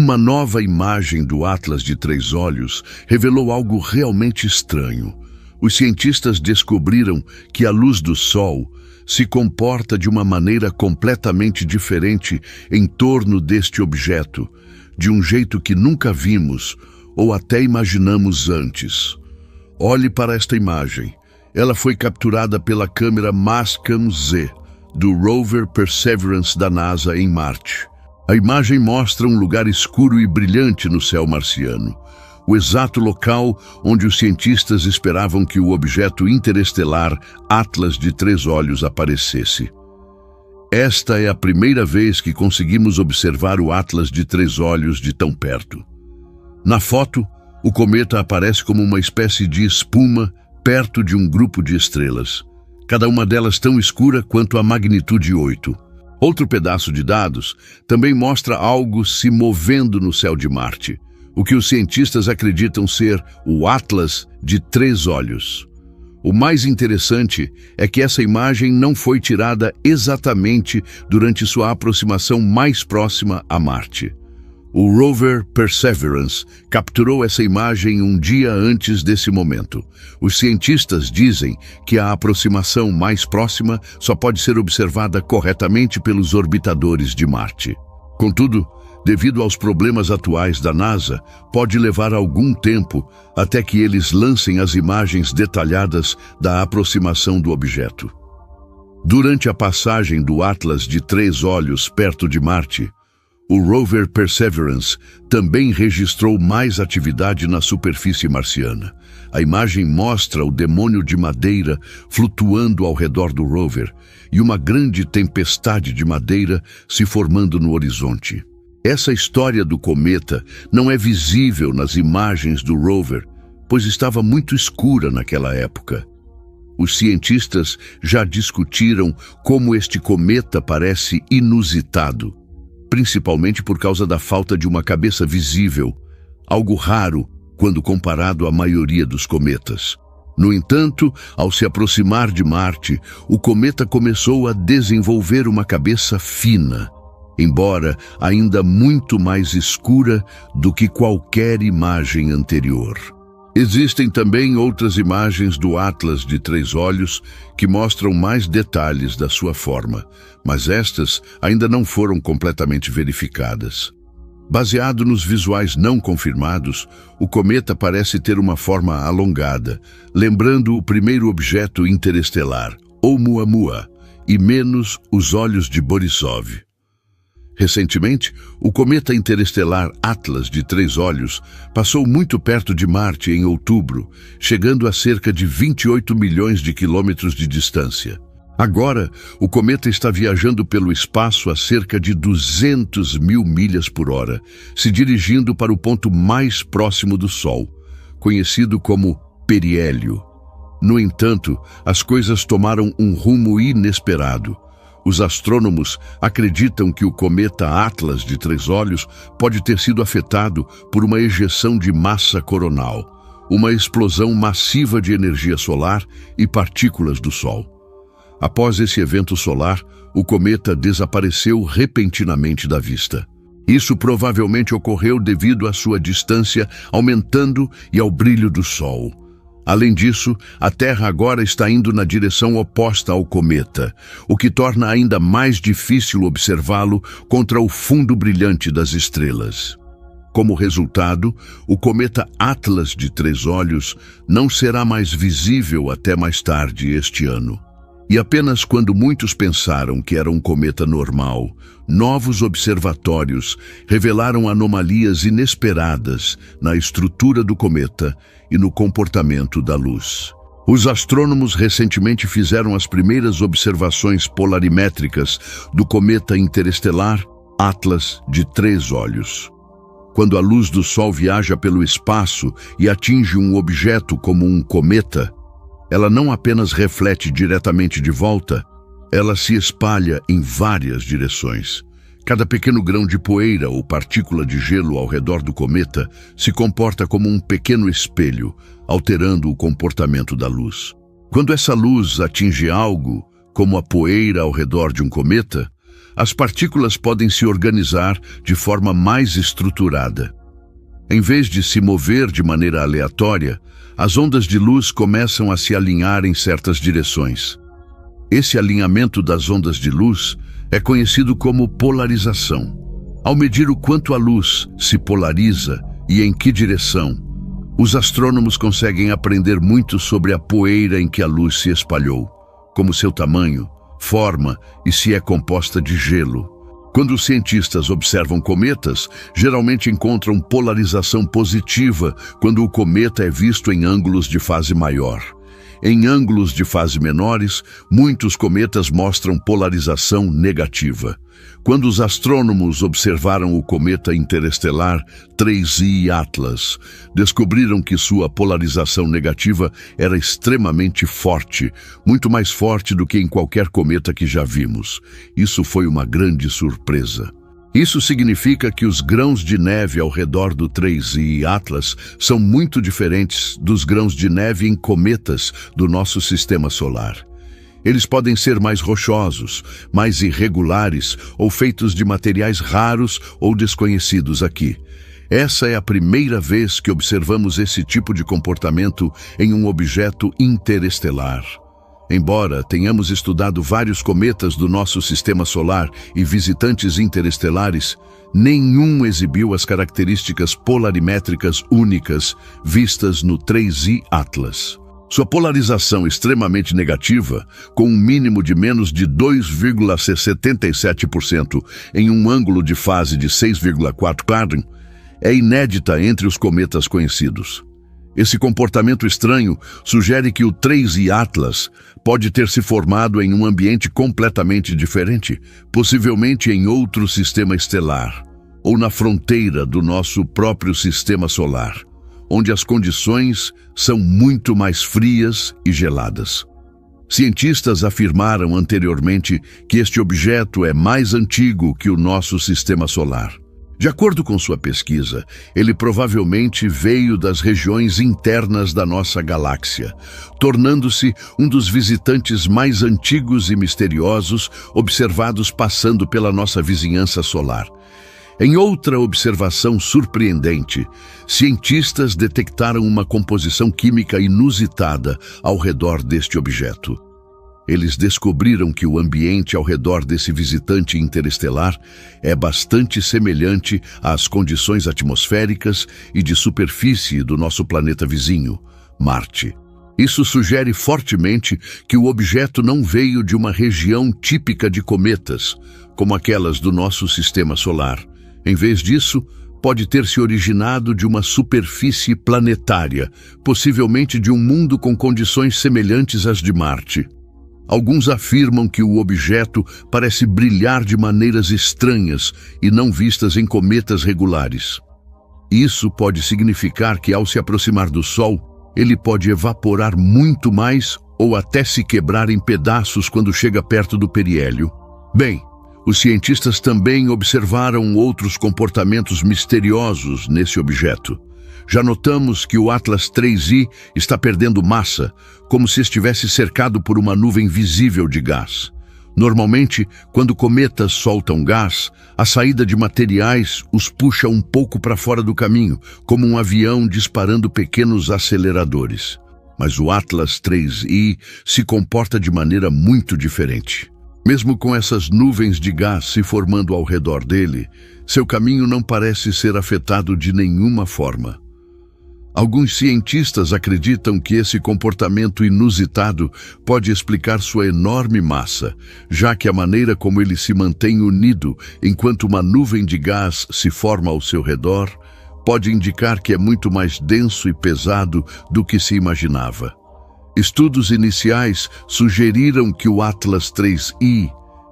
Uma nova imagem do Atlas de Três Olhos revelou algo realmente estranho. Os cientistas descobriram que a luz do Sol se comporta de uma maneira completamente diferente em torno deste objeto, de um jeito que nunca vimos ou até imaginamos antes. Olhe para esta imagem. Ela foi capturada pela câmera Mastcam-Z do rover Perseverance da NASA em Marte. A imagem mostra um lugar escuro e brilhante no céu marciano, o exato local onde os cientistas esperavam que o objeto interestelar Atlas de Três Olhos aparecesse. Esta é a primeira vez que conseguimos observar o Atlas de Três Olhos de tão perto. Na foto, o cometa aparece como uma espécie de espuma perto de um grupo de estrelas, cada uma delas tão escura quanto a magnitude 8. Outro pedaço de dados também mostra algo se movendo no céu de Marte, o que os cientistas acreditam ser o Atlas de Três Olhos. O mais interessante é que essa imagem não foi tirada exatamente durante sua aproximação mais próxima a Marte. O rover Perseverance capturou essa imagem um dia antes desse momento. Os cientistas dizem que a aproximação mais próxima só pode ser observada corretamente pelos orbitadores de Marte. Contudo, devido aos problemas atuais da NASA, pode levar algum tempo até que eles lancem as imagens detalhadas da aproximação do objeto. Durante a passagem do Atlas de Três Olhos perto de Marte, o rover Perseverance também registrou mais atividade na superfície marciana. A imagem mostra o demônio de madeira flutuando ao redor do rover e uma grande tempestade de madeira se formando no horizonte. Essa história do cometa não é visível nas imagens do rover, pois estava muito escura naquela época. Os cientistas já discutiram como este cometa parece inusitado, principalmente por causa da falta de uma cabeça visível, algo raro quando comparado à maioria dos cometas. No entanto, ao se aproximar de Marte, o cometa começou a desenvolver uma cabeça fina, embora ainda muito mais escura do que qualquer imagem anterior. Existem também outras imagens do Atlas de Três Olhos que mostram mais detalhes da sua forma, mas estas ainda não foram completamente verificadas. Baseado nos visuais não confirmados, o cometa parece ter uma forma alongada, lembrando o primeiro objeto interestelar, Oumuamua, e menos os olhos de Borisov. Recentemente, o cometa interestelar Atlas de Três Olhos passou muito perto de Marte em outubro, chegando a cerca de 28 milhões de quilômetros de distância. Agora, o cometa está viajando pelo espaço a cerca de 200 mil milhas por hora, se dirigindo para o ponto mais próximo do Sol, conhecido como periélio. No entanto, as coisas tomaram um rumo inesperado. Os astrônomos acreditam que o cometa Atlas de Três Olhos pode ter sido afetado por uma ejeção de massa coronal, uma explosão massiva de energia solar e partículas do Sol. Após esse evento solar, o cometa desapareceu repentinamente da vista. Isso provavelmente ocorreu devido à sua distância aumentando e ao brilho do Sol. Além disso, a Terra agora está indo na direção oposta ao cometa, o que torna ainda mais difícil observá-lo contra o fundo brilhante das estrelas. Como resultado, o cometa Atlas de Três Olhos não será mais visível até mais tarde este ano. E apenas quando muitos pensaram que era um cometa normal, novos observatórios revelaram anomalias inesperadas na estrutura do cometa e no comportamento da luz. Os astrônomos recentemente fizeram as primeiras observações polarimétricas do cometa interestelar Atlas de Três Olhos. Quando a luz do Sol viaja pelo espaço e atinge um objeto como um cometa, ela não apenas reflete diretamente de volta, ela se espalha em várias direções. Cada pequeno grão de poeira ou partícula de gelo ao redor do cometa se comporta como um pequeno espelho, alterando o comportamento da luz. Quando essa luz atinge algo, como a poeira ao redor de um cometa, as partículas podem se organizar de forma mais estruturada. Em vez de se mover de maneira aleatória, as ondas de luz começam a se alinhar em certas direções. Esse alinhamento das ondas de luz é conhecido como polarização. Ao medir o quanto a luz se polariza e em que direção, os astrônomos conseguem aprender muito sobre a poeira em que a luz se espalhou, como seu tamanho, forma e se é composta de gelo. Quando os cientistas observam cometas, geralmente encontram polarização positiva quando o cometa é visto em ângulos de fase maior. Em ângulos de fase menores, muitos cometas mostram polarização negativa. Quando os astrônomos observaram o cometa interestelar 3I Atlas, descobriram que sua polarização negativa era extremamente forte, muito mais forte do que em qualquer cometa que já vimos. Isso foi uma grande surpresa. Isso significa que os grãos de neve ao redor do 3I Atlas são muito diferentes dos grãos de neve em cometas do nosso sistema solar. Eles podem ser mais rochosos, mais irregulares ou feitos de materiais raros ou desconhecidos aqui. Essa é a primeira vez que observamos esse tipo de comportamento em um objeto interestelar. Embora tenhamos estudado vários cometas do nosso sistema solar e visitantes interestelares, nenhum exibiu as características polarimétricas únicas vistas no 3I Atlas. Sua polarização extremamente negativa, com um mínimo de menos de 2,77% em um ângulo de fase de 6,4 Kelvin, é inédita entre os cometas conhecidos. Esse comportamento estranho sugere que o 3I Atlas pode ter se formado em um ambiente completamente diferente, possivelmente em outro sistema estelar, ou na fronteira do nosso próprio sistema solar, onde as condições são muito mais frias e geladas. Cientistas afirmaram anteriormente que este objeto é mais antigo que o nosso sistema solar. De acordo com sua pesquisa, ele provavelmente veio das regiões internas da nossa galáxia, tornando-se um dos visitantes mais antigos e misteriosos observados passando pela nossa vizinhança solar. Em outra observação surpreendente, cientistas detectaram uma composição química inusitada ao redor deste objeto. Eles descobriram que o ambiente ao redor desse visitante interestelar é bastante semelhante às condições atmosféricas e de superfície do nosso planeta vizinho, Marte. Isso sugere fortemente que o objeto não veio de uma região típica de cometas, como aquelas do nosso sistema solar. Em vez disso, pode ter se originado de uma superfície planetária, possivelmente de um mundo com condições semelhantes às de Marte. Alguns afirmam que o objeto parece brilhar de maneiras estranhas e não vistas em cometas regulares. Isso pode significar que, ao se aproximar do Sol, ele pode evaporar muito mais ou até se quebrar em pedaços quando chega perto do periélio. Bem, os cientistas também observaram outros comportamentos misteriosos nesse objeto. Já notamos que o Atlas 3I está perdendo massa, como se estivesse cercado por uma nuvem visível de gás. Normalmente, quando cometas soltam gás, a saída de materiais os puxa um pouco para fora do caminho, como um avião disparando pequenos aceleradores. Mas o Atlas 3I se comporta de maneira muito diferente. Mesmo com essas nuvens de gás se formando ao redor dele, seu caminho não parece ser afetado de nenhuma forma. Alguns cientistas acreditam que esse comportamento inusitado pode explicar sua enorme massa, já que a maneira como ele se mantém unido enquanto uma nuvem de gás se forma ao seu redor pode indicar que é muito mais denso e pesado do que se imaginava. Estudos iniciais sugeriram que o Atlas 3I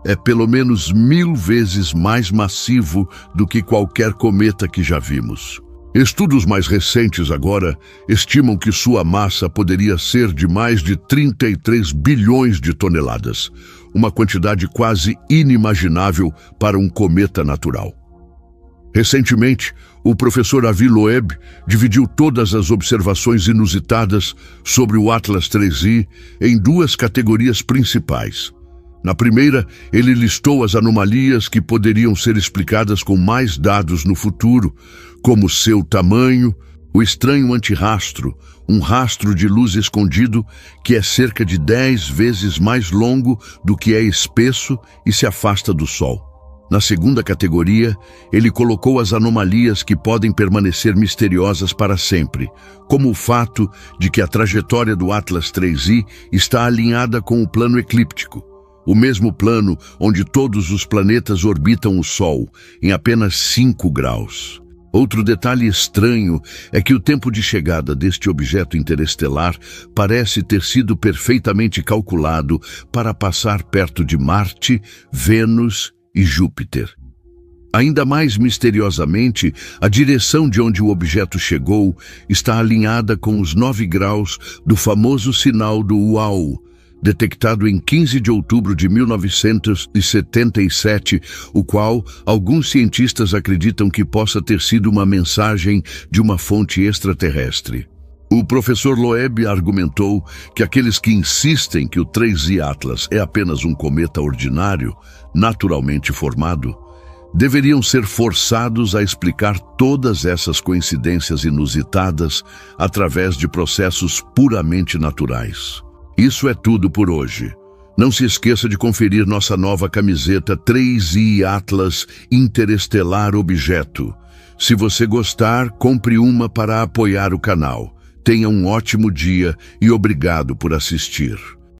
é pelo menos 1000 vezes mais massivo do que qualquer cometa que já vimos. Estudos mais recentes agora estimam que sua massa poderia ser de mais de 33 bilhões de toneladas, uma quantidade quase inimaginável para um cometa natural. Recentemente, o professor Avi Loeb dividiu todas as observações inusitadas sobre o Atlas 3I em duas categorias principais: Na primeira, ele listou as anomalias que poderiam ser explicadas com mais dados no futuro, como seu tamanho, o estranho antirrastro, um rastro de luz escondido que é cerca de 10 vezes mais longo do que é espesso e se afasta do Sol. Na segunda categoria, ele colocou as anomalias que podem permanecer misteriosas para sempre, como o fato de que a trajetória do Atlas 3I está alinhada com o plano eclíptico, o mesmo plano onde todos os planetas orbitam o Sol, em apenas 5 graus. Outro detalhe estranho é que o tempo de chegada deste objeto interestelar parece ter sido perfeitamente calculado para passar perto de Marte, Vênus e Júpiter. Ainda mais misteriosamente, a direção de onde o objeto chegou está alinhada com os 9 graus do famoso sinal do UAU, detectado em 15 de outubro de 1977, o qual alguns cientistas acreditam que possa ter sido uma mensagem de uma fonte extraterrestre. O professor Loeb argumentou que aqueles que insistem que o 3I Atlas é apenas um cometa ordinário, naturalmente formado, deveriam ser forçados a explicar todas essas coincidências inusitadas através de processos puramente naturais. Isso é tudo por hoje. Não se esqueça de conferir nossa nova camiseta 3I Atlas Interestelar Objeto. Se você gostar, compre uma para apoiar o canal. Tenha um ótimo dia e obrigado por assistir.